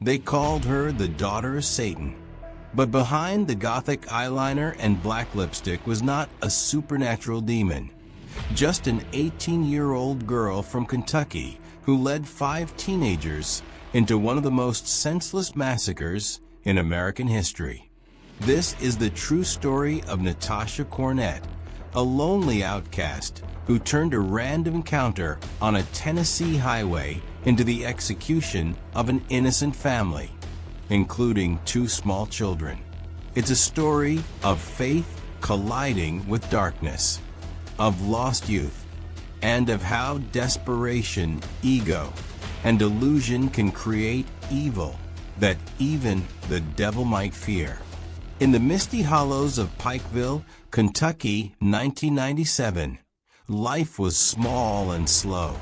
They called her the daughter of Satan. But behind the gothic eyeliner and black lipstick was not a supernatural demon, just an 18-year-old girl from Kentucky who led 5 teenagers into one of the most senseless massacres in American history. This is the true story of Natasha Cornett, a lonely outcast who turned a random encounter on a Tennessee highway into the execution of an innocent family, including 2 small children. It's a story of faith colliding with darkness, of lost youth, and of how desperation, ego, and delusion can create evil that even the devil might fear. In the misty hollows of Pikeville, Kentucky, 1997, life was small and slow.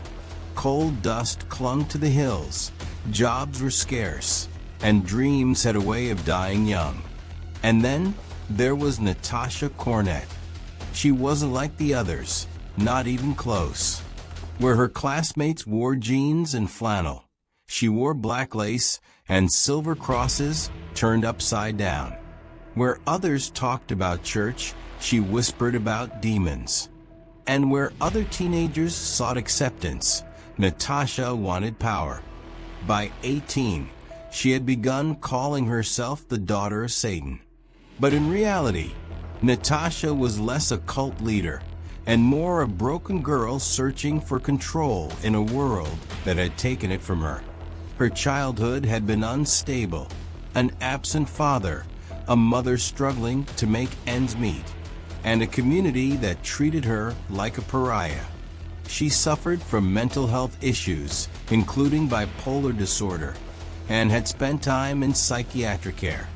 Cold dust clung to the hills, jobs were scarce, and dreams had a way of dying young. And then there was Natasha Cornett. She wasn't like the others, not even close. Where her classmates wore jeans and flannel, she wore black lace and silver crosses turned upside down. Where others talked about church, she whispered about demons. And where other teenagers sought acceptance, Natasha wanted power. By 18, she had begun calling herself the daughter of Satan. But in reality, Natasha was less a cult leader and more a broken girl searching for control in a world that had taken it from her. Her childhood had been unstable, an absent father, a mother struggling to make ends meet, and a community that treated her like a pariah. She suffered from mental health issues, including bipolar disorder, and had spent time in psychiatric care.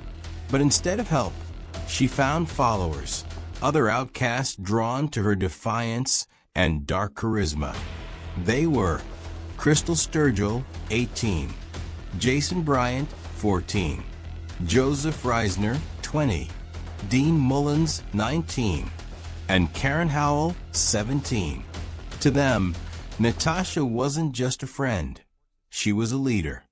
But instead of help, she found followers, other outcasts drawn to her defiance and dark charisma. They were Crystal Sturgill, 18, Jason Bryant, 14, Joseph Reisner, 20, Dean Mullins, 19, and Karen Howell, 17. To them, Natasha wasn't just a friend. She was a leader.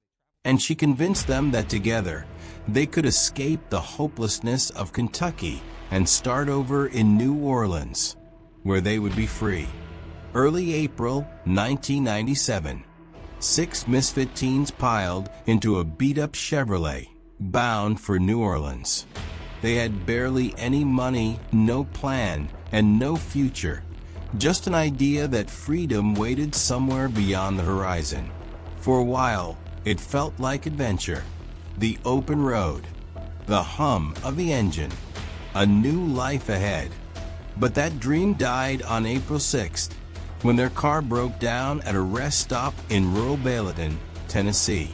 And she convinced them that together, they could escape the hopelessness of Kentucky and start over in New Orleans, where they would be free. Early April 1997, 6 misfit teens piled into a beat-up Chevrolet, bound for New Orleans. They had barely any money, no plan, and no future. Just an idea that freedom waited somewhere beyond the horizon. For a while, it felt like adventure. The open road, the hum of the engine, a new life ahead. But that dream died on April 6th, when their car broke down at a rest stop in rural Bayleton, Tennessee.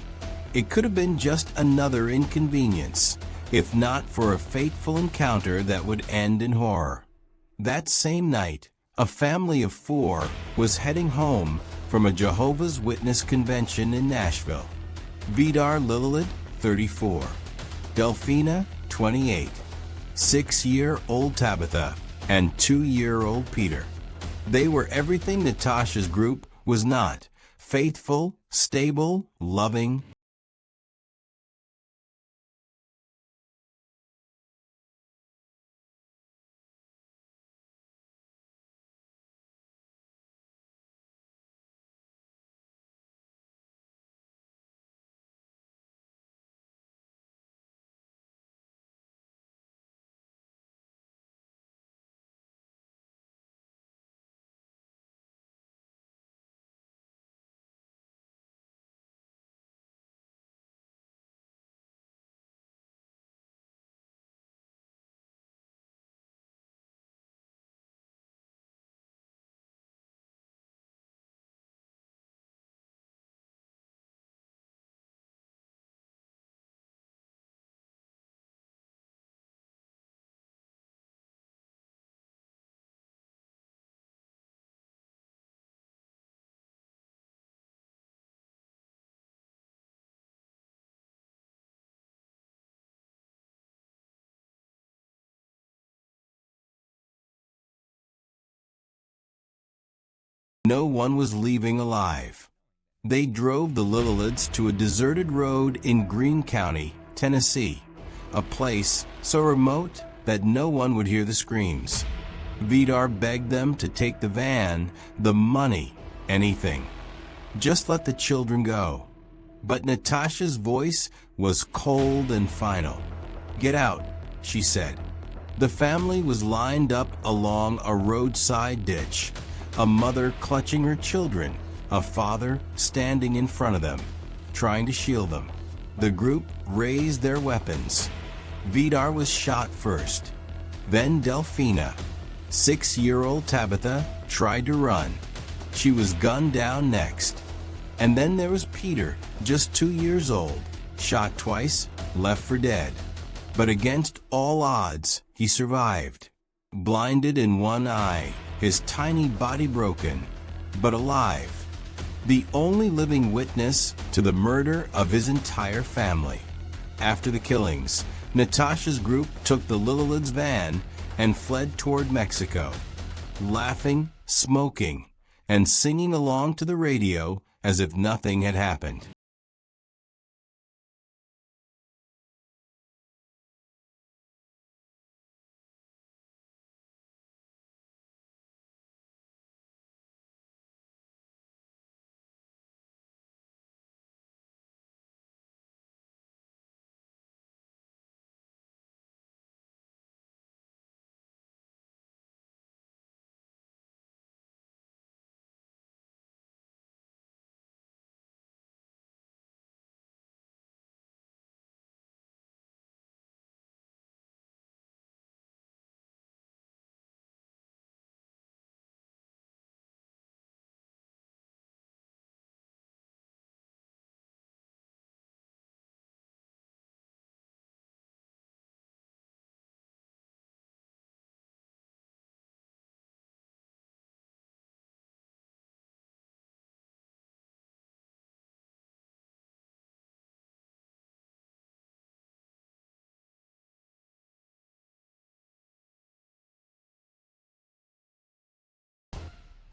It could have been just another inconvenience, if not for a fateful encounter that would end in horror. That same night, a family of 4 was heading home from a Jehovah's Witness convention in Nashville. Vidar Lililid, 34, Delphina, 28, 6-year-old Tabitha, and 2-year-old Peter. They were everything Natasha's group was not: faithful, stable, loving. No one was leaving alive. They drove the Lilloods to a deserted road in Greene County, Tennessee, a place so remote that no one would hear the screams. Vidar begged them to take the van, the money, anything. Just let the children go. But Natasha's voice was cold and final. "Get out," she said. The family was lined up along a roadside ditch, a mother clutching her children, a father standing in front of them, trying to shield them. The group raised their weapons. Vidar was shot first. Then Delphina. 6-year-old Tabitha tried to run. She was gunned down next. And then there was Peter, just 2 years old, shot twice, left for dead. But against all odds, he survived. Blinded in one eye, his tiny body broken, but alive. The only living witness to the murder of his entire family. After the killings, Natasha's group took the Lilloods van and fled toward Mexico, laughing, smoking, and singing along to the radio as if nothing had happened.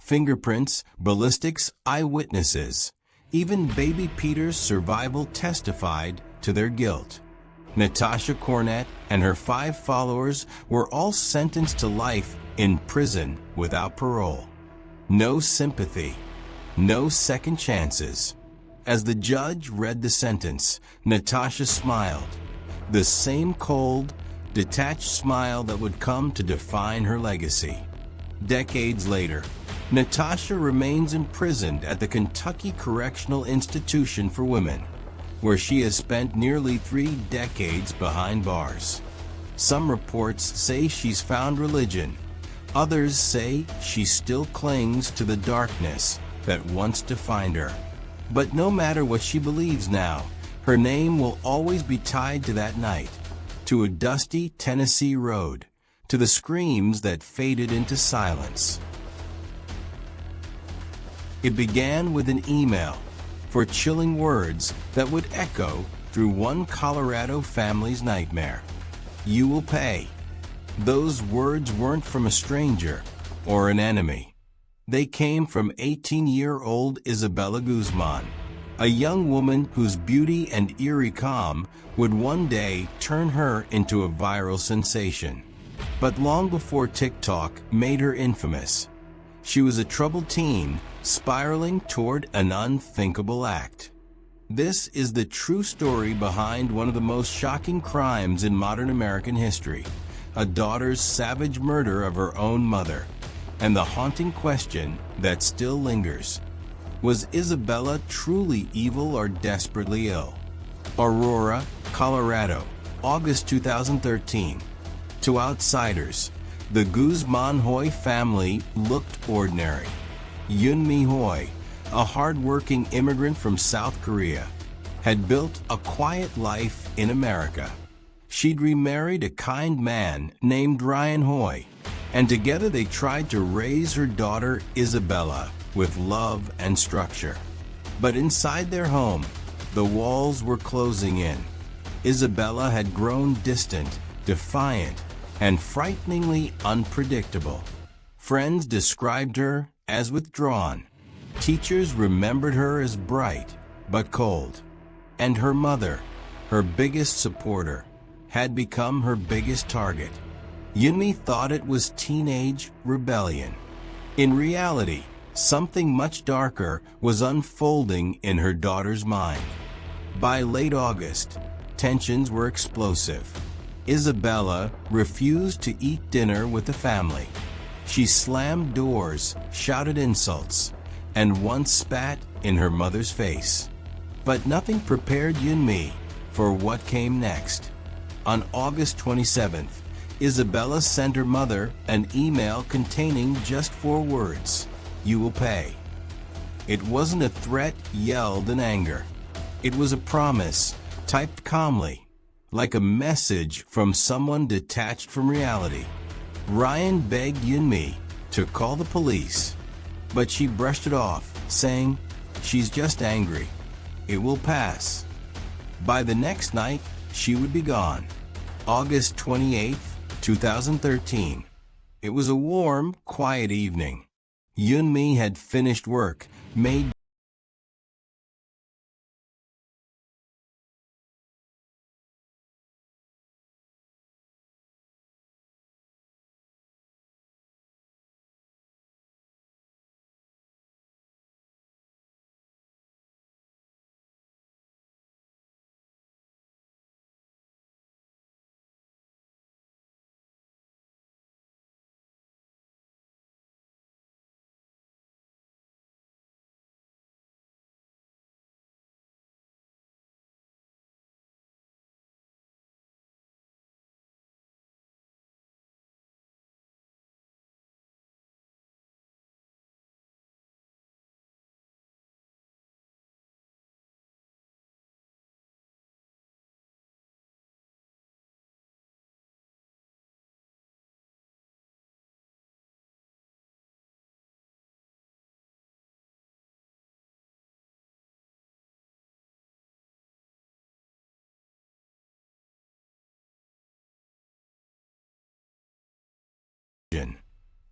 Fingerprints, ballistics, eyewitnesses. Even baby Peter's survival testified to their guilt. Natasha Cornett and her 5 followers were all sentenced to life in prison without parole. No sympathy, no second chances. As the judge read the sentence, Natasha smiled. The same cold, detached smile that would come to define her legacy. Decades later, Natasha remains imprisoned at the Kentucky Correctional Institution for Women, where she has spent nearly 3 decades behind bars. Some reports say she's found religion. Others say she still clings to the darkness that once defined her. But no matter what she believes now, her name will always be tied to that night, to a dusty Tennessee road, to the screams that faded into silence. It began with an email for chilling words that would echo through one Colorado family's nightmare. "You will pay." Those words weren't from a stranger or an enemy. They came from 18-year-old Isabella Guzman, a young woman whose beauty and eerie calm would one day turn her into a viral sensation. But long before TikTok made her infamous, she was a troubled teen spiraling toward an unthinkable act. This is the true story behind one of the most shocking crimes in modern American history, a daughter's savage murder of her own mother, and the haunting question that still lingers. Was Isabella truly evil or desperately ill? Aurora, Colorado, August 2013. To outsiders, the Guzman Hoy family looked ordinary. Yun Mi Hoy, a hard-working immigrant from South Korea, had built a quiet life in America. She'd remarried a kind man named Ryan Hoy, and together they tried to raise her daughter Isabella with love and structure. But inside their home, the walls were closing in. Isabella had grown distant, defiant, and frighteningly unpredictable. Friends described her as withdrawn. Teachers remembered her as bright but cold. And her mother, her biggest supporter, had become her biggest target. Yunmi thought it was teenage rebellion. In reality, something much darker was unfolding in her daughter's mind. By late August, tensions were explosive. Isabella refused to eat dinner with the family. She slammed doors, shouted insults, and once spat in her mother's face. But nothing prepared Yunmi for what came next. On August 27th, Isabella sent her mother an email containing just 4 words: "You will pay." It wasn't a threat yelled in anger. It was a promise, typed calmly, like a message from someone detached from reality. Ryan begged Yunmi to call the police, but she brushed it off, saying, "She's just angry. It will pass." By the next night, she would be gone. August 28th, 2013. It was a warm, quiet evening. Yunmi had finished work, made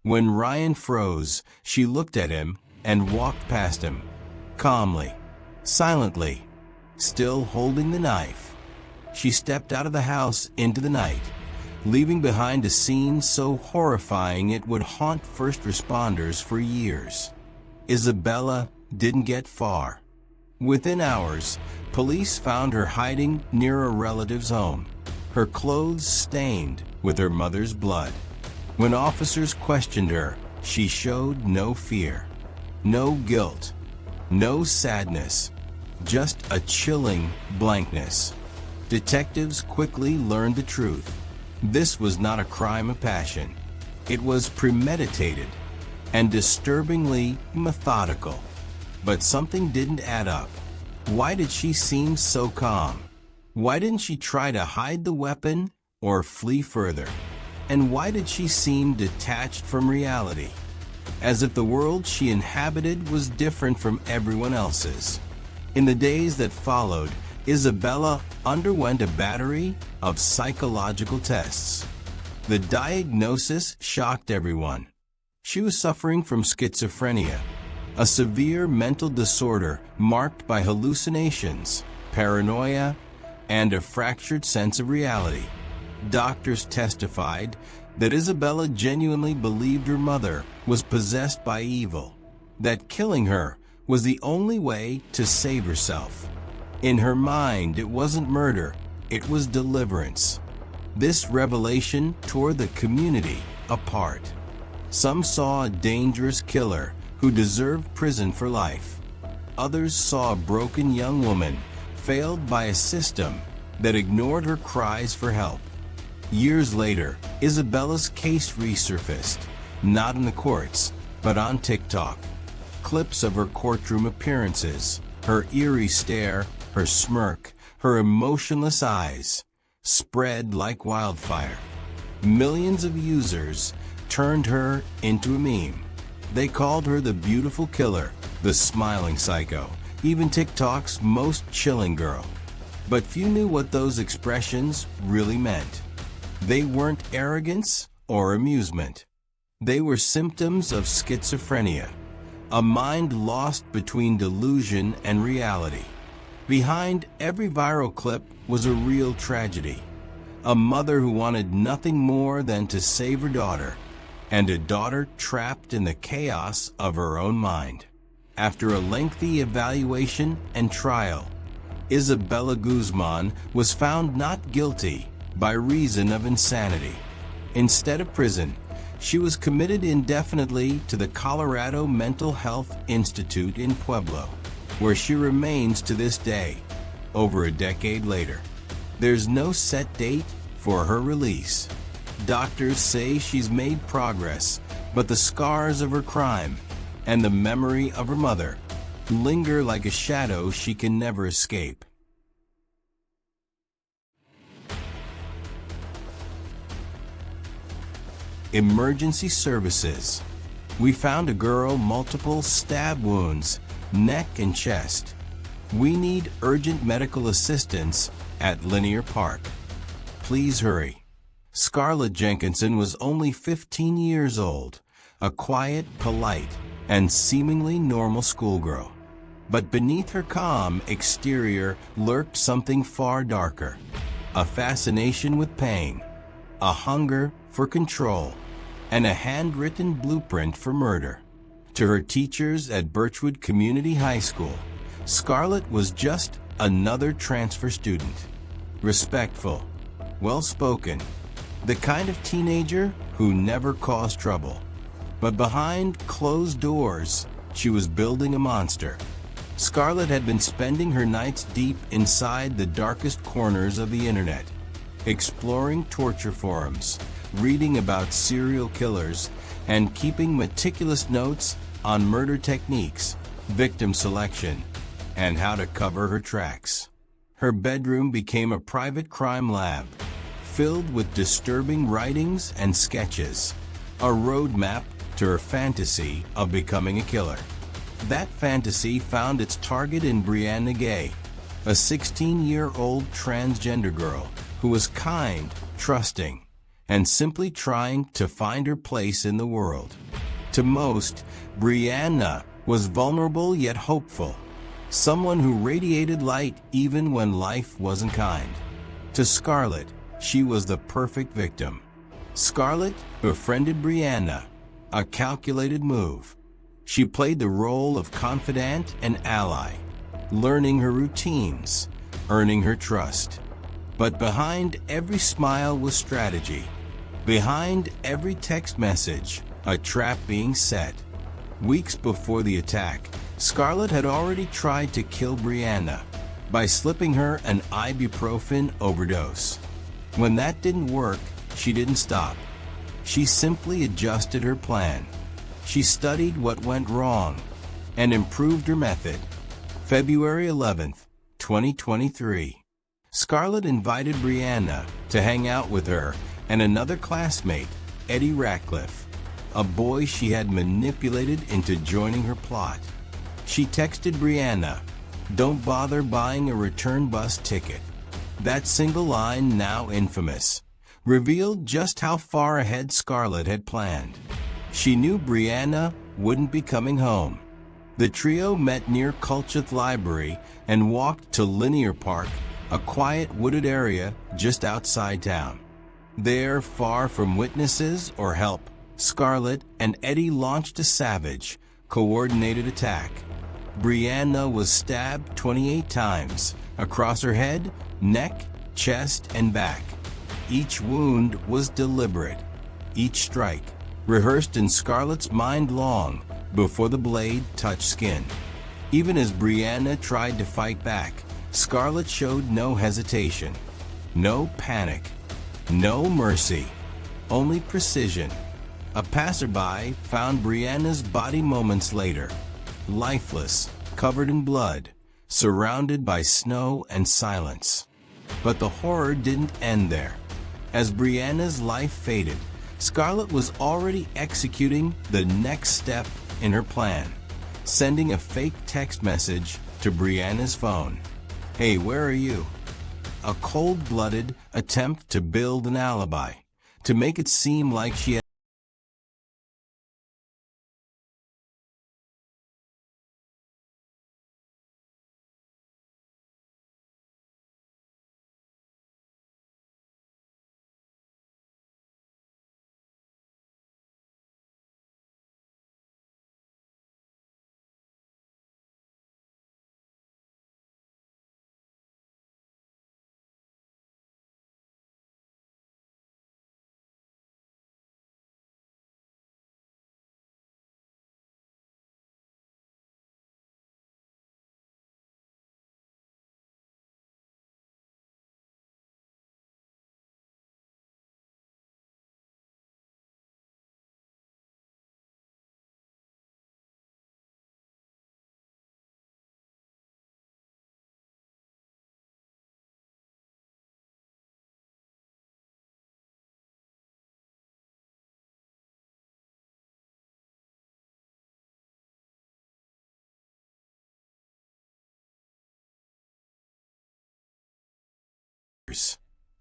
When Ryan froze, she looked at him and walked past him, calmly, silently, still holding the knife. She stepped out of the house into the night, leaving behind a scene so horrifying it would haunt first responders for years. Isabella didn't get far. Within hours, police found her hiding near a relative's home, her clothes stained with her mother's blood. When officers questioned her, she showed no fear, no guilt, no sadness, just a chilling blankness. Detectives quickly learned the truth. This was not a crime of passion. It was premeditated and disturbingly methodical. But something didn't add up. Why did she seem so calm? Why didn't she try to hide the weapon or flee further? And why did she seem detached from reality, as if the world she inhabited was different from everyone else's? In the days that followed, Isabella underwent a battery of psychological tests. The diagnosis shocked everyone. She was suffering from schizophrenia, a severe mental disorder marked by hallucinations, paranoia, and a fractured sense of reality. Doctors testified that Isabella genuinely believed her mother was possessed by evil, that killing her was the only way to save herself. In her mind, it wasn't murder, it was deliverance. This revelation tore the community apart. Some saw a dangerous killer who deserved prison for life. Others saw a broken young woman failed by a system that ignored her cries for help. Years later, Isabella's case resurfaced, not in the courts, but on TikTok. Clips of her courtroom appearances, her eerie stare, her smirk, her emotionless eyes, spread like wildfire. Millions of users turned her into a meme. They called her the beautiful killer, the smiling psycho, even TikTok's most chilling girl. But few knew what those expressions really meant. They weren't arrogance or amusement. They were symptoms of schizophrenia, a mind lost between delusion and reality. Behind every viral clip was a real tragedy. A mother who wanted nothing more than to save her daughter, and a daughter trapped in the chaos of her own mind. After a lengthy evaluation and trial, Isabella Guzman was found not guilty by reason of insanity. Instead of prison, she was committed indefinitely to the Colorado Mental Health Institute in Pueblo, where she remains to this day, over a decade later. There's no set date for her release. Doctors say she's made progress, but the scars of her crime and the memory of her mother linger like a shadow she can never escape. Emergency services. We found a girl, multiple stab wounds, neck and chest. We need urgent medical assistance at Linear Park. Please hurry. Scarlett Jenkinson was only 15 years old, a quiet, polite, and seemingly normal schoolgirl. But beneath her calm exterior lurked something far darker, a fascination with pain, a hunger for control, and a handwritten blueprint for murder. To her teachers at Birchwood Community High School, Scarlett was just another transfer student. Respectful, well-spoken, the kind of teenager who never caused trouble. But behind closed doors, she was building a monster. Scarlett had been spending her nights deep inside the darkest corners of the internet, exploring torture forums, reading about serial killers, and keeping meticulous notes on murder techniques, victim selection, and how to cover her tracks. Her bedroom became a private crime lab, filled with disturbing writings and sketches, a roadmap to her fantasy of becoming a killer. That fantasy found its target in Brianna Gay, a 16-year-old transgender girl who was kind, trusting, and simply trying to find her place in the world. To most, Brianna was vulnerable yet hopeful, someone who radiated light even when life wasn't kind. To Scarlett, she was the perfect victim. Scarlett befriended Brianna, a calculated move. She played the role of confidant and ally, learning her routines, earning her trust. But behind every smile was strategy. Behind every text message, a trap being set. Weeks before the attack, Scarlett had already tried to kill Brianna by slipping her an ibuprofen overdose. When that didn't work, she didn't stop. She simply adjusted her plan. She studied what went wrong and improved her method. February 11th, 2023. Scarlett invited Brianna to hang out with her and another classmate, Eddie Ratcliffe, a boy she had manipulated into joining her plot. She texted Brianna, "Don't bother buying a return bus ticket." That single line, now infamous, revealed just how far ahead Scarlett had planned. She knew Brianna wouldn't be coming home. The trio met near Culcheth Library and walked to Linear Park, a quiet wooded area just outside town. There, far from witnesses or help, Scarlett and Eddie launched a savage, coordinated attack. Brianna was stabbed 28 times, across her head, neck, chest, and back. Each wound was deliberate, each strike rehearsed in Scarlett's mind long before the blade touched skin. Even as Brianna tried to fight back, Scarlett showed no hesitation, no panic, no mercy, only precision. A passerby found Brianna's body moments later, lifeless, covered in blood, surrounded by snow and silence. But the horror didn't end there. As Brianna's life faded, Scarlett was already executing the next step in her plan, sending a fake text message to Brianna's phone. "Hey, where are you?" A cold-blooded attempt to build an alibi, to make it seem like she had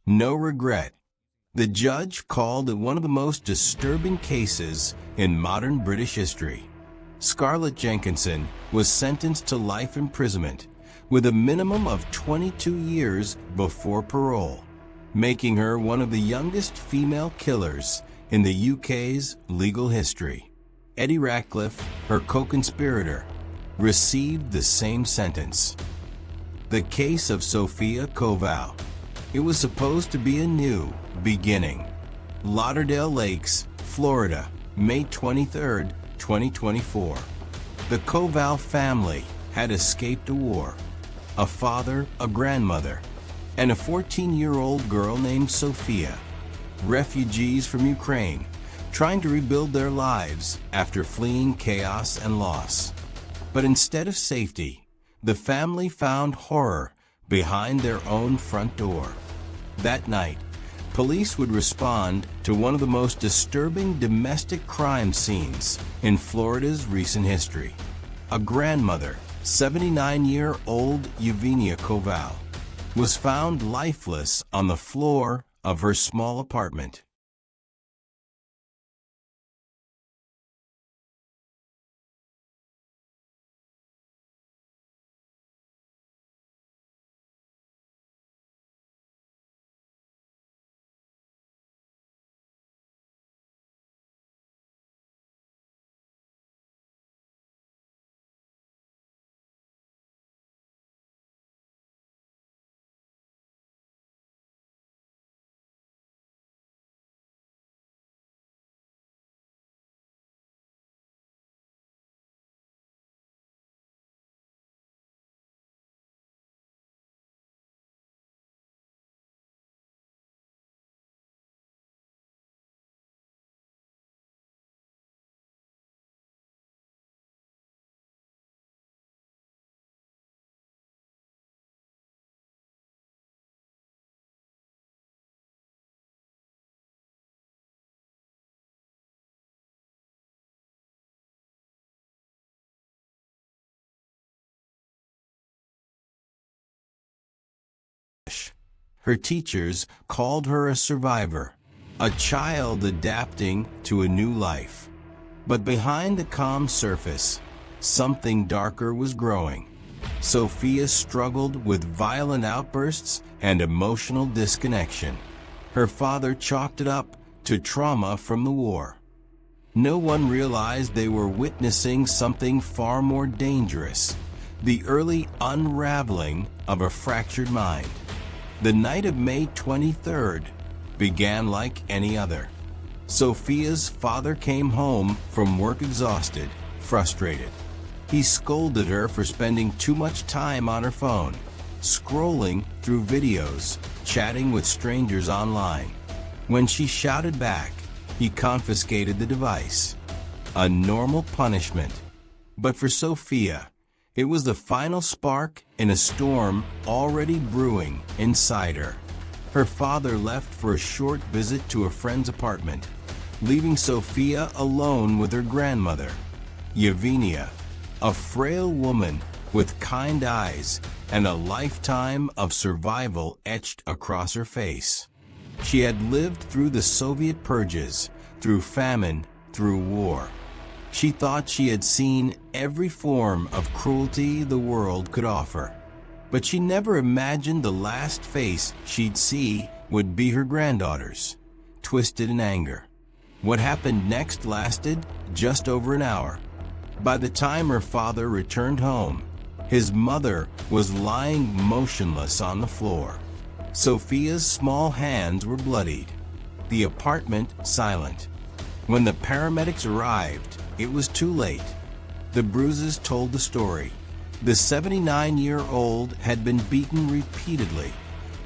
No regret. The judge called it one of the most disturbing cases in modern British history. Scarlett Jenkinson was sentenced to life imprisonment with a minimum of 22 years before parole, making her one of the youngest female killers in the UK's legal history. Eddie Ratcliffe, her co-conspirator, received the same sentence. The case of Sophia Koval. It was supposed to be a new beginning. Lauderdale Lakes, Florida, May 23, 2024. The Koval family had escaped a war. A father, a grandmother, and a 14-year-old girl named Sophia. Refugees from Ukraine, trying to rebuild their lives after fleeing chaos and loss. But instead of safety, the family found horror behind their own front door. That night, police would respond to one of the most disturbing domestic crime scenes in Florida's recent history. A grandmother, 79-year-old Yevgenia Koval, was found lifeless on the floor of her small apartment. Her teachers called her a survivor, a child adapting to a new life. But behind the calm surface, something darker was growing. Sophia struggled with violent outbursts and emotional disconnection. Her father chalked it up to trauma from the war. No one realized they were witnessing something far more dangerous, the early unraveling of a fractured mind. The night of May 23rd began like any other. Sophia's father came home from work exhausted, frustrated. He scolded her for spending too much time on her phone, scrolling through videos, chatting with strangers online. When she shouted back, he confiscated the device. A normal punishment. But for Sophia, it was the final spark in a storm already brewing inside her. Her father left for a short visit to a friend's apartment, leaving Sophia alone with her grandmother, Yevgenia, a frail woman with kind eyes and a lifetime of survival etched across her face. She had lived through the Soviet purges, through famine, through war. She thought she had seen every form of cruelty the world could offer. But she never imagined the last face she'd see would be her granddaughter's, twisted in anger. What happened next lasted just over an hour. By the time her father returned home, his mother was lying motionless on the floor. Sophia's small hands were bloodied, the apartment silent. When the paramedics arrived, it was too late. The bruises told the story. The 79-year-old had been beaten repeatedly,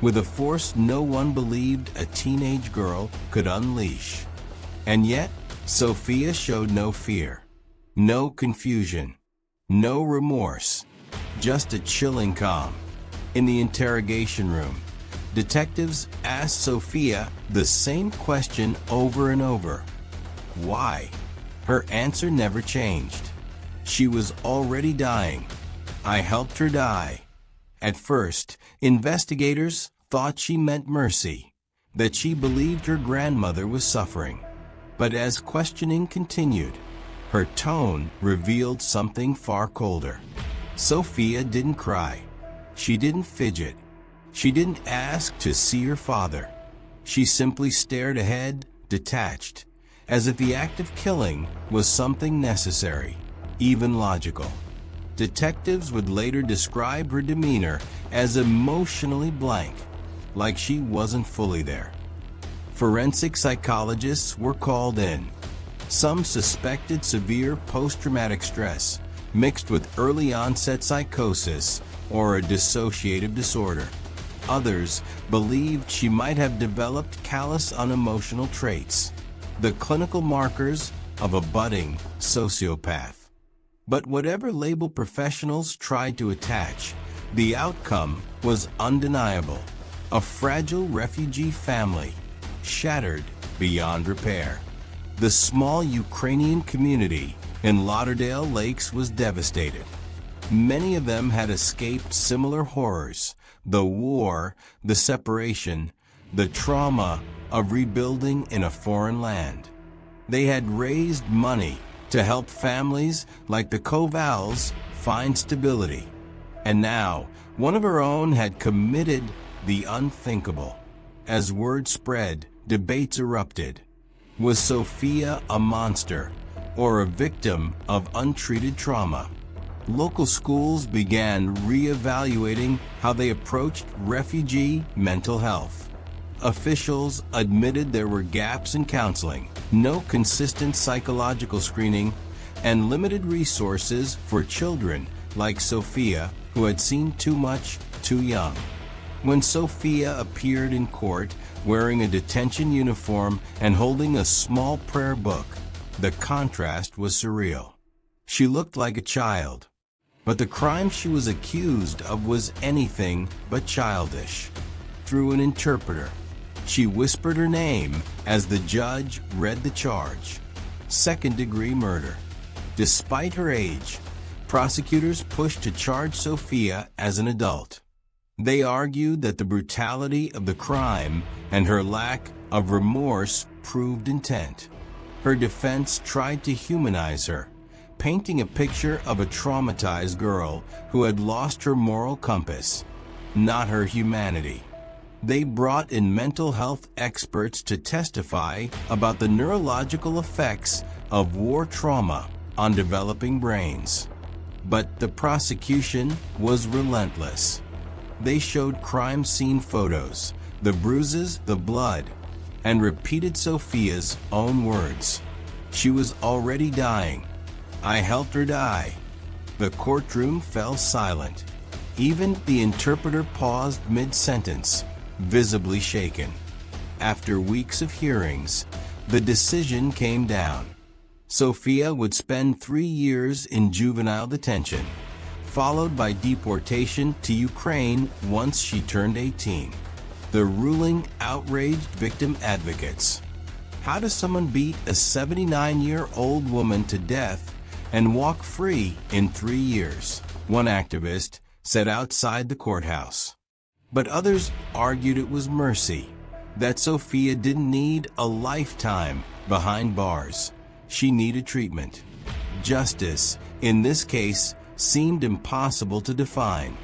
with a force no one believed a teenage girl could unleash. And yet, Sophia showed no fear, no confusion, no remorse, just a chilling calm. In the interrogation room, detectives asked Sophia the same question over and over. Why? Her answer never changed. She was already dying. I helped her die. At first, investigators thought she meant mercy, that she believed her grandmother was suffering. But as questioning continued, her tone revealed something far colder. Sophia didn't cry. She didn't fidget. She didn't ask to see her father. She simply stared ahead, detached, as if the act of killing was something necessary, even logical. Detectives would later describe her demeanor as emotionally blank, like she wasn't fully there. Forensic psychologists were called in. Some suspected severe post-traumatic stress, mixed with early-onset psychosis or a dissociative disorder. Others believed she might have developed callous unemotional traits, the clinical markers of a budding sociopath. But whatever label professionals tried to attach, the outcome was undeniable. A fragile refugee family, shattered beyond repair. The small Ukrainian community in Lauderdale Lakes was devastated. Many of them had escaped similar horrors: the war, the separation, the trauma of rebuilding in a foreign land. They had raised money to help families like the Kovals find stability. And now, one of her own had committed the unthinkable. As word spread, debates erupted. Was Sophia a monster or a victim of untreated trauma? Local schools began re-evaluating how they approached refugee mental health. Officials admitted there were gaps in counseling, no consistent psychological screening, and limited resources for children like Sophia, who had seen too much too young. When Sophia appeared in court wearing a detention uniform and holding a small prayer book, the contrast was surreal. She looked like a child, but the crime she was accused of was anything but childish. Through an interpreter, she whispered her name as the judge read the charge: second-degree murder. Despite her age, prosecutors pushed to charge Sophia as an adult. They argued that the brutality of the crime and her lack of remorse proved intent. Her defense tried to humanize her, painting a picture of a traumatized girl who had lost her moral compass, not her humanity. They brought in mental health experts to testify about the neurological effects of war trauma on developing brains. But the prosecution was relentless. They showed crime scene photos, the bruises, the blood, and repeated Sophia's own words. She was already dying. I helped her die. The courtroom fell silent. Even the interpreter paused mid-sentence, visibly shaken. After weeks of hearings, the decision came down. Sophia would spend 3 years in juvenile detention, followed by deportation to Ukraine once she turned 18. The ruling outraged victim advocates. How does someone beat a 79-year-old woman to death and walk free in 3 years? One activist said outside the courthouse. But others argued it was mercy, that Sophia didn't need a lifetime behind bars. She needed treatment. Justice, in this case, seemed impossible to define.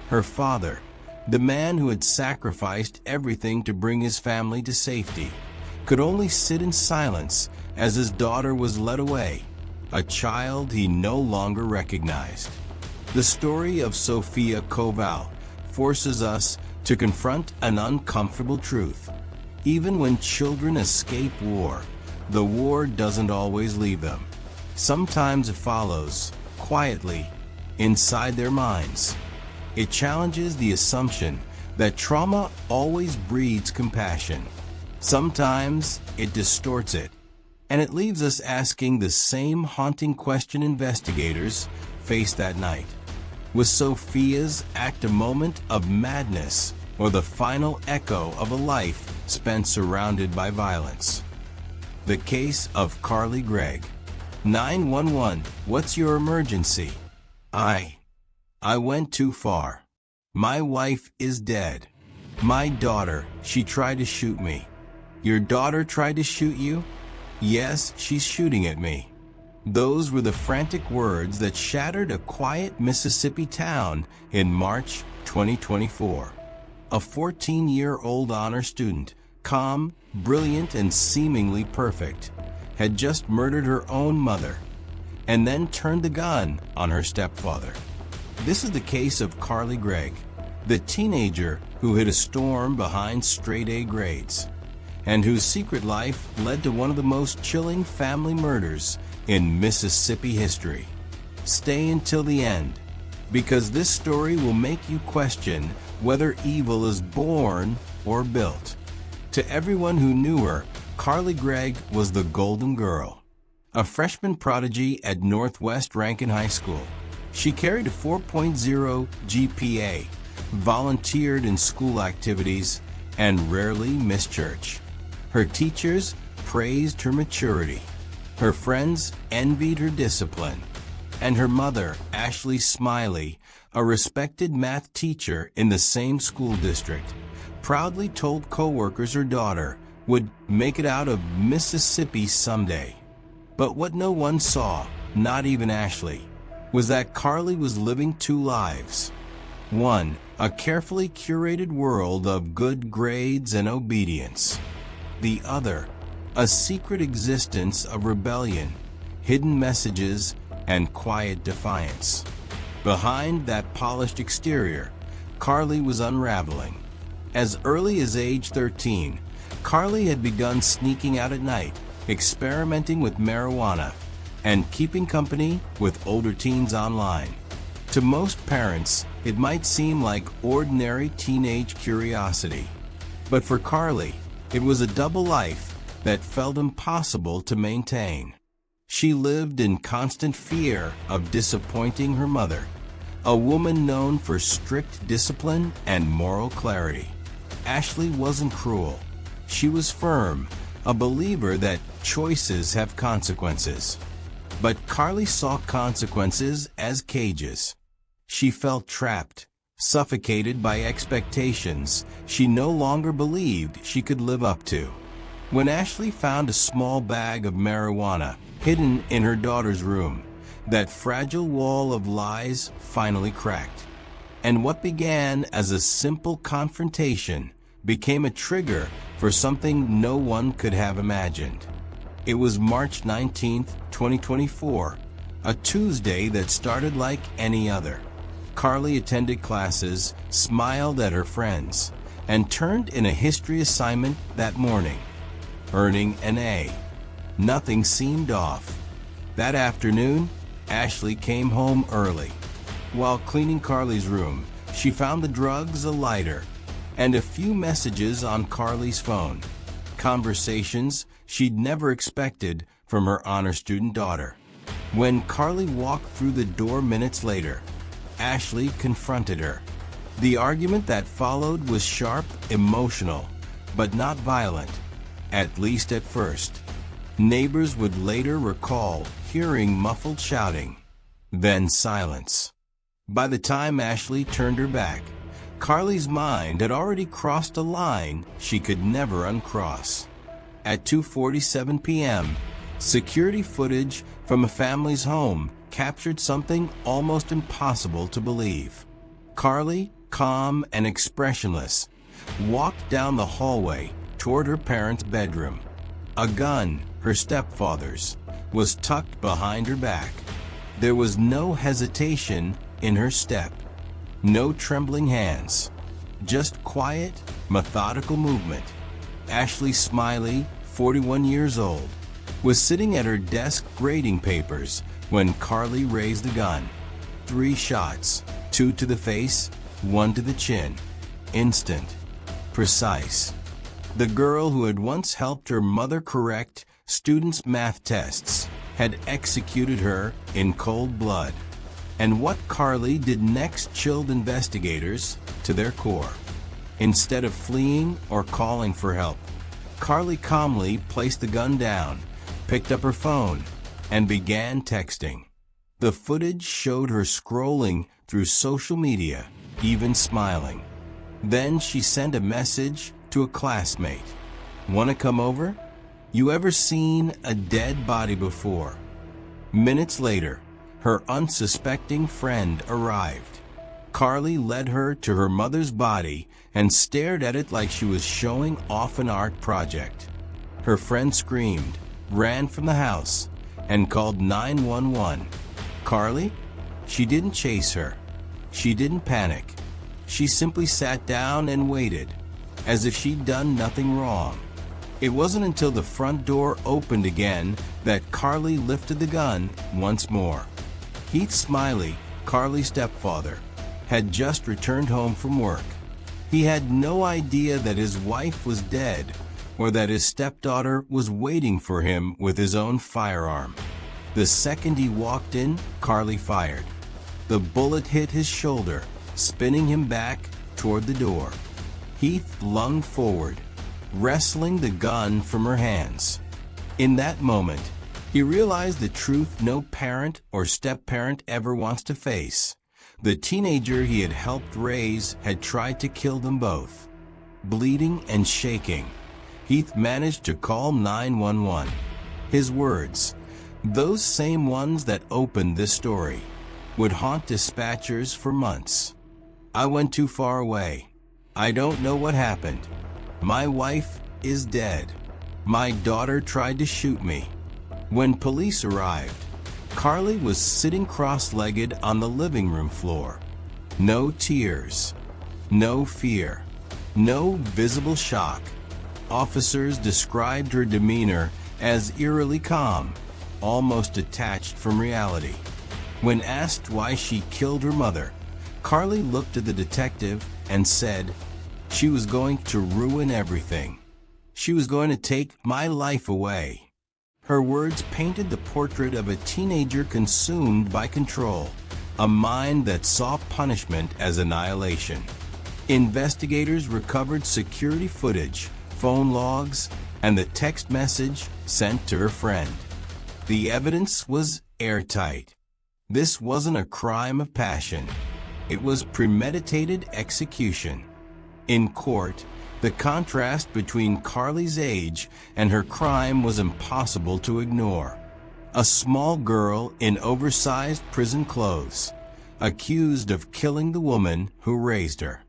Her father, the man who had sacrificed everything to bring his family to safety, could only sit in silence as his daughter was led away, a child he no longer recognized. The story of Sophia Koval forces us to confront an uncomfortable truth. Even when children escape war, the war doesn't always leave them. Sometimes it follows, quietly, inside their minds. It challenges the assumption that trauma always breeds compassion. Sometimes it distorts it, and it leaves us asking the same haunting question investigators faced that night. Was Sophia's act a moment of madness or the final echo of a life spent surrounded by violence? The case of Carly Gregg. 911, what's your emergency? I went too far. My wife is dead. "My daughter, she tried to shoot me." "Your daughter tried to shoot you?" "Yes, she's shooting at me." Those were the frantic words that shattered a quiet Mississippi town in March 2024. A 14-year-old honor student, calm, brilliant, and seemingly perfect, had just murdered her own mother and then turned the gun on her stepfather. This is the case of Carly Gregg, the teenager who hid a storm behind straight-A grades and whose secret life led to one of the most chilling family murders in Mississippi history. Stay until the end, because this story will make you question whether evil is born or built. To everyone who knew her, Carly Gregg was the golden girl. A freshman prodigy at Northwest Rankin High School, she carried a 4.0 GPA, volunteered in school activities, and rarely missed church. Her teachers praised her maturity. Her friends envied her discipline. And her mother, Ashley Smiley, a respected math teacher in the same school district, proudly told coworkers her daughter would make it out of Mississippi someday. But what no one saw, not even Ashley, was that Carly was living two lives. One, a carefully curated world of good grades and obedience. The other, a secret existence of rebellion, hidden messages, and quiet defiance. Behind that polished exterior, Carly was unraveling. As early as age 13, Carly had begun sneaking out at night, experimenting with marijuana, and keeping company with older teens online. To most parents, it might seem like ordinary teenage curiosity. But for Carly, it was a double life that felt impossible to maintain. She lived in constant fear of disappointing her mother, a woman known for strict discipline and moral clarity. Ashley wasn't cruel. She was firm, a believer that choices have consequences. But Carly saw consequences as cages. She felt trapped, suffocated by expectations she no longer believed she could live up to. When Ashley found a small bag of marijuana hidden in her daughter's room, that fragile wall of lies finally cracked. And what began as a simple confrontation became a trigger for something no one could have imagined. It was March 19th, 2024, a Tuesday that started like any other. Carly attended classes, smiled at her friends, and turned in a history assignment that morning, earning an A. Nothing seemed off. That afternoon, Ashley came home early. While cleaning Carly's room, she found the drugs, a lighter, and a few messages on Carly's phone. Conversations she'd never expected from her honor student daughter. When Carly walked through the door minutes later, Ashley confronted her. The argument that followed was sharp, emotional, but not violent, at least at first. Neighbors would later recall hearing muffled shouting, then silence. By the time Ashley turned her back, Carly's mind had already crossed a line she could never uncross. At 2:47 p.m., security footage from a family's home captured something almost impossible to believe. Carly, calm and expressionless, walked down the hallway toward her parents' bedroom. A gun, her stepfather's, was tucked behind her back. There was no hesitation in her step, no trembling hands, just quiet, methodical movement. Ashley Smiley, 41 years old, was sitting at her desk grading papers when Carly raised the gun. 3 shots, 2 to the face, 1 to the chin. Instant, precise. The girl who had once helped her mother correct students' math tests had executed her in cold blood. And what Carly did next chilled investigators to their core. Instead of fleeing or calling for help, Carly calmly placed the gun down, picked up her phone, and began texting. The footage showed her scrolling through social media, even smiling. Then she sent a message to a classmate. "Want to come over? You ever seen a dead body before?" Minutes later, her unsuspecting friend arrived. Carly led her to her mother's body and stared at it like she was showing off an art project. Her friend screamed, ran from the house, and called 911. Carly? She didn't chase her. She didn't panic. She simply sat down and waited, as if she'd done nothing wrong. It wasn't until the front door opened again that Carly lifted the gun once more. Heath Smiley, Carly's stepfather, had just returned home from work. He had no idea that his wife was dead or that his stepdaughter was waiting for him with his own firearm. The second he walked in, Carly fired. The bullet hit his shoulder, spinning him back toward the door. Heath lunged forward, wresting the gun from her hands. In that moment, he realized the truth no parent or step-parent ever wants to face. The teenager he had helped raise had tried to kill them both. Bleeding and shaking, Heath managed to call 911. His words, those same ones that opened this story, would haunt dispatchers for months. "I went too far away. I don't know what happened. My wife is dead. My daughter tried to shoot me." When police arrived, Carly was sitting cross-legged on the living room floor. No tears, no fear, no visible shock. Officers described her demeanor as eerily calm, almost detached from reality. When asked why she killed her mother, Carly looked at the detective and said, "She was going to ruin everything. She was going to take my life away." Her words painted the portrait of a teenager consumed by control, a mind that saw punishment as annihilation. Investigators recovered security footage, phone logs, and the text message sent to her friend. The evidence was airtight. This wasn't a crime of passion. It was premeditated execution. In court, the contrast between Carly's age and her crime was impossible to ignore. A small girl in oversized prison clothes, accused of killing the woman who raised her.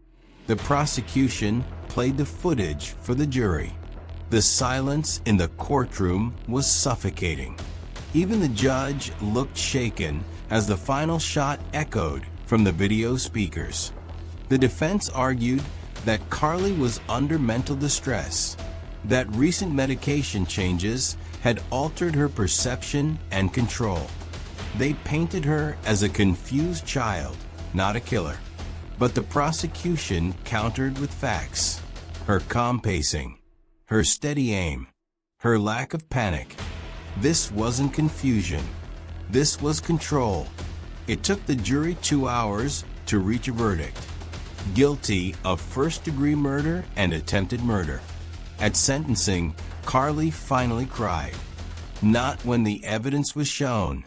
The prosecution played the footage for the jury. The silence in the courtroom was suffocating. Even the judge looked shaken as the final shot echoed from the video speakers. The defense argued that Carly was under mental distress, that recent medication changes had altered her perception and control. They painted her as a confused child, not a killer. But the prosecution countered with facts: her calm pacing, her steady aim, her lack of panic. This wasn't confusion. This was control. It took the jury 2 hours to reach a verdict: guilty of first-degree murder and attempted murder. At sentencing, Carly finally cried. Not when the evidence was shown.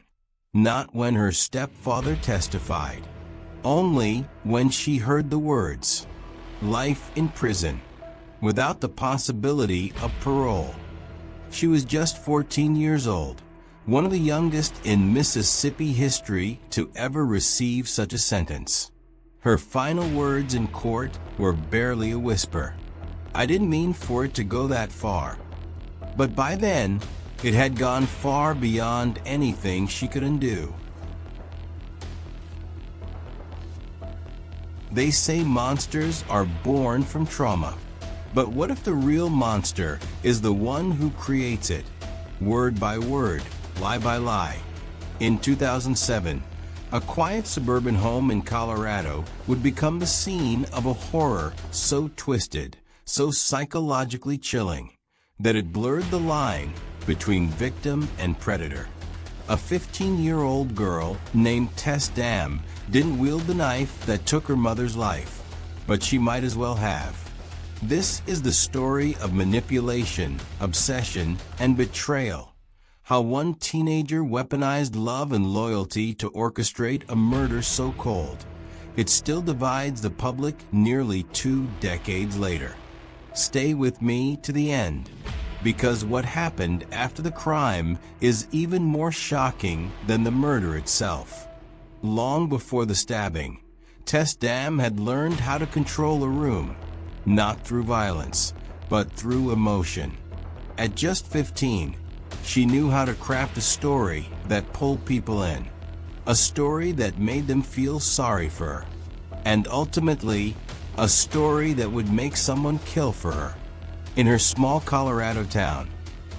Not when her stepfather testified. Only when she heard the words, "Life in prison," without the possibility of parole. She was just 14 years old, one of the youngest in Mississippi history to ever receive such a sentence. Her final words in court were barely a whisper. "I didn't mean for it to go that far." But by then, it had gone far beyond anything she could undo. They say monsters are born from trauma. But what if the real monster is the one who creates it, word by word, lie by lie? In 2007, a quiet suburban home in Colorado would become the scene of a horror so twisted, so psychologically chilling, that it blurred the line between victim and predator. A 15-year-old girl named Tess Dam didn't wield the knife that took her mother's life, but she might as well have. This is the story of manipulation, obsession, and betrayal. How one teenager weaponized love and loyalty to orchestrate a murder so cold, it still divides the public nearly 2 decades later. Stay with me to the end, because what happened after the crime is even more shocking than the murder itself. Long before the stabbing, Tess Dam had learned how to control a room, not through violence, but through emotion. At just 15, she knew how to craft a story that pulled people in, a story that made them feel sorry for her, and ultimately, a story that would make someone kill for her. In her small Colorado town,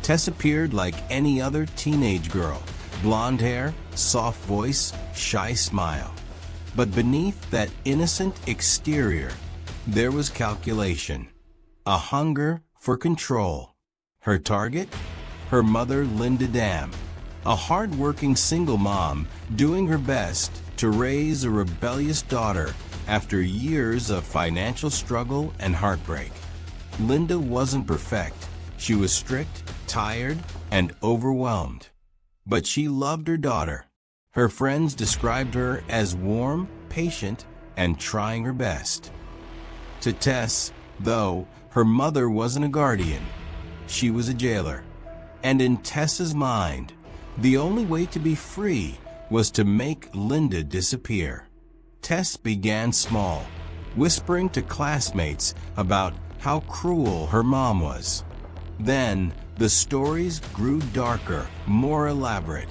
Tess appeared like any other teenage girl, blonde hair, soft voice, shy smile. But beneath that innocent exterior, there was calculation, a hunger for control. Her target? Her mother, Linda Dam, a hard-working single mom doing her best to raise a rebellious daughter after years of financial struggle and heartbreak. Linda wasn't perfect. She was strict, tired, and overwhelmed. But she loved her daughter. Her friends described her as warm, patient, and trying her best. To Tess, though, her mother wasn't a guardian. She was a jailer. And in Tess's mind, the only way to be free was to make Linda disappear. Tess began small, whispering to classmates about how cruel her mom was. Then, the stories grew darker, more elaborate.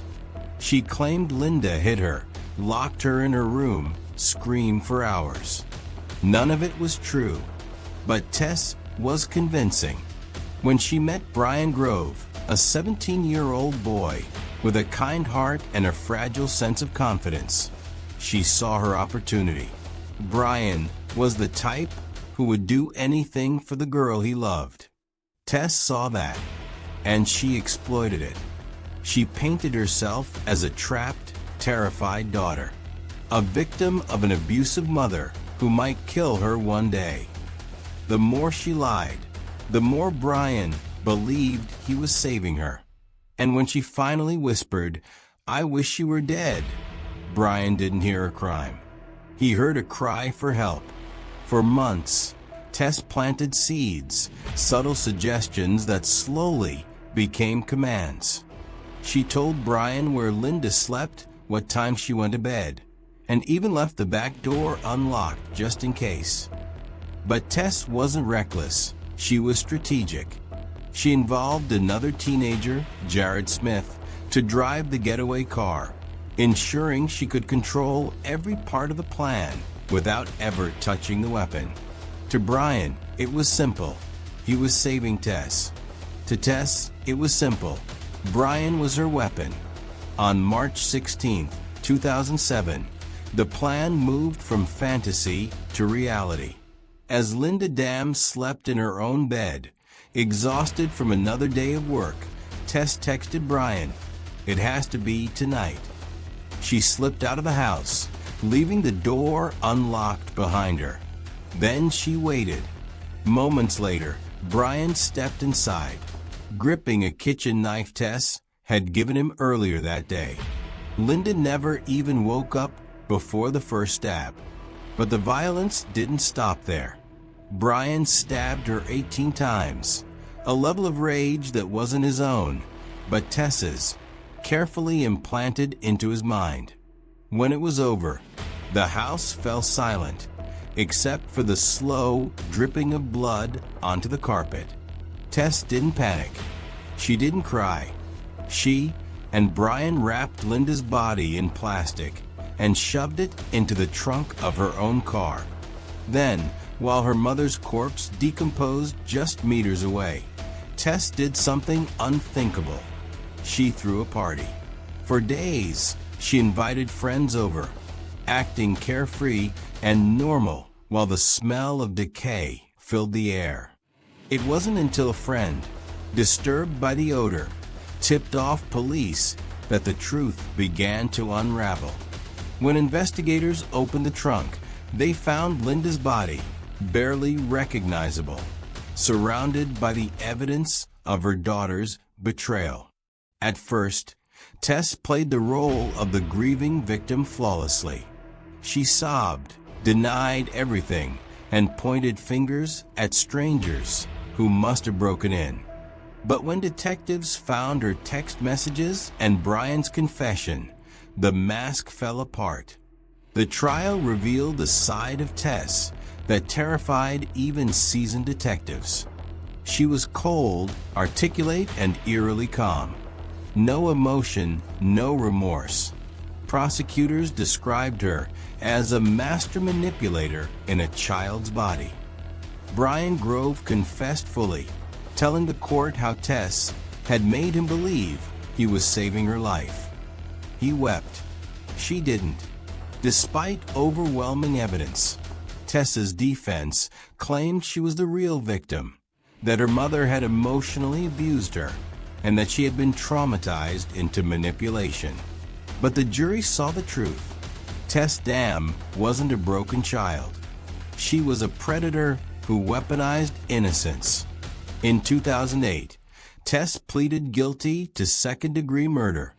She claimed Linda hit her, locked her in her room, screamed for hours. None of it was true, but Tess was convincing. When she met Brian Grove, a 17-year-old boy with a kind heart and a fragile sense of confidence, she saw her opportunity. Brian was the type who would do anything for the girl he loved. Tess saw that, and she exploited it. She painted herself as a trapped, terrified daughter, a victim of an abusive mother who might kill her one day. The more she lied, the more Brian believed he was saving her. And when she finally whispered, "I wish you were dead," Brian didn't hear her crime. He heard a cry for help. For months, Tess planted seeds, subtle suggestions that slowly became commands. She told Brian where Linda slept, what time she went to bed, and even left the back door unlocked just in case. But Tess wasn't reckless. She was strategic. She involved another teenager, Jared Smith, to drive the getaway car, ensuring she could control every part of the plan without ever touching the weapon. To Brian, it was simple. He was saving Tess. To Tess, it was simple. Brian was her weapon. On March 16, 2007, the plan moved from fantasy to reality. As Linda Dam slept in her own bed, exhausted from another day of work, Tess texted Brian, "It has to be tonight." She slipped out of the house, leaving the door unlocked behind her. Then she waited. Moments later, Brian stepped inside, gripping a kitchen knife Tess had given him earlier that day. Linda never even woke up before the first stab. But the violence didn't stop there. Brian stabbed her 18 times, a level of rage that wasn't his own, but Tess's, carefully implanted into his mind. When it was over, the house fell silent, except for the slow dripping of blood onto the carpet. Tess didn't panic. She didn't cry. She and Brian wrapped Linda's body in plastic and shoved it into the trunk of her own car. Then, while her mother's corpse decomposed just meters away, Tess did something unthinkable. She threw a party. For days, she invited friends over, acting carefree and normal while the smell of decay filled the air. It wasn't until a friend, disturbed by the odor, tipped off police that the truth began to unravel. When investigators opened the trunk, they found Linda's body, barely recognizable, surrounded by the evidence of her daughter's betrayal. At first, Tess played the role of the grieving victim flawlessly. She sobbed, denied everything, and pointed fingers at strangers who must have broken in. But when detectives found her text messages and Brian's confession, the mask fell apart. The trial revealed a side of Tess that terrified even seasoned detectives. She was cold, articulate, and eerily calm. No emotion, no remorse. Prosecutors described her as a master manipulator in a child's body. Brian Grove confessed fully, telling the court how Tess had made him believe he was saving her life. He wept. She didn't. Despite overwhelming evidence, Tess's defense claimed she was the real victim, that her mother had emotionally abused her, and that she had been traumatized into manipulation. But the jury saw the truth. Tess Dam wasn't a broken child. She was a predator who weaponized innocence. In 2008, Tess pleaded guilty to second-degree murder,